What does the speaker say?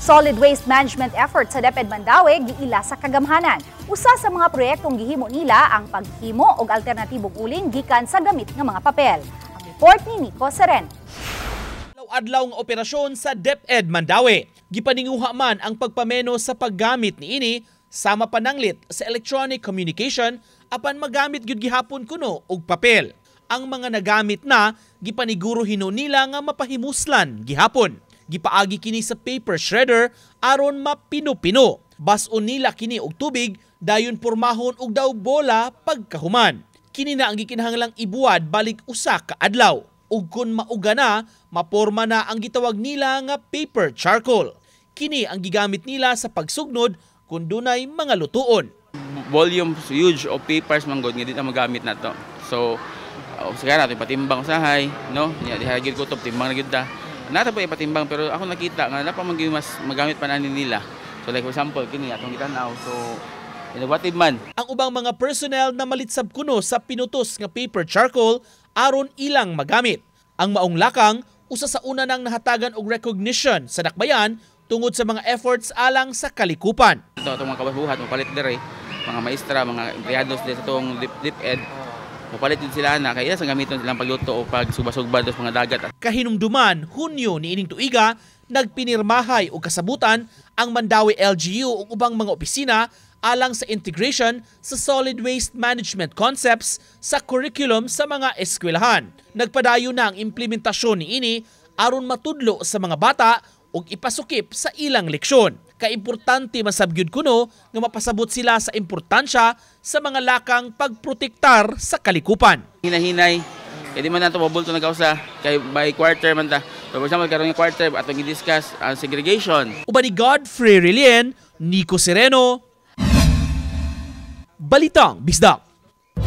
Solid waste management effort sa DepEd Mandaue giila sa kagamhanan. Usa sa mga proyektong gihimo nila ang paghimo og alternatibong uling gikan sa gamit nga mga papel. Ang report ni Nico Seren. Adlaw nga operasyon sa DepEd Mandaue. Gipaninguha man ang pagpameno sa paggamit niini sama pananglit sa electronic communication apan magamit gyud gihapon kuno og papel. Ang mga nagamit na gipaniguro hino nila nga mapahimuslan gihapon. Gipaagi kini sa paper shredder aron mapino-pino. Bas-on nila kini og tubig dayon pormahon og daw bola pagkahuman. Kini na ang gikinahanglang ibuwad balik usa ka adlaw. Ug kun mauga na, maporma na ang gitawag nila nga paper charcoal. Kini ang gigamit nila sa pagsugnod kung dunay mga lutuon. Volume huge of papers manggod nga di na magamit nato. So sigara natin patimbang usahay, no? Diha gyud kutob timbang na gyud ta. Nata pa ipatimbang pero ako nakita nga napa mas magamit pa na nila. So like for example kini atong gitanaw so innovative man. Ang ubang mga personnel na malitsab kuno sa pinutos nga paper charcoal aron ilang magamit. Ang maong lakang usa sa una nang nahatagan og recognition sa dakbayan tungod sa mga efforts alang sa kalikupan. Ito atong mga kabuhat mapalit dere, mga maestra, mga empleyado sa itong DepEd. Mapalit din sila na kaya sa gamiton silang pagluto o pagsubasugba sa mga dagat. Kahinumduman, Hunyo niining tuiga, nagpinirmahay o kasabutan ang Mandaue LGU ug ubang mga opisina alang sa integration sa solid waste management concepts sa curriculum sa mga eskwelahan. Nagpadayon na ang implementasyon niini aron matudlo sa mga bata ug ipasukip sa ilang leksyon. Kaimportante masabyud kuno nga mapasabot sila sa importansya sa mga lakang pagprotektar sa kalikupan. Hinahinay, kaya di man nato mabulto na kausa, kay by quarter man ta. So for example, karon nga quarter atong i-discuss ang segregation. Uban ni Godfrey Relien, Nico Sereno, Balitang Bisdak.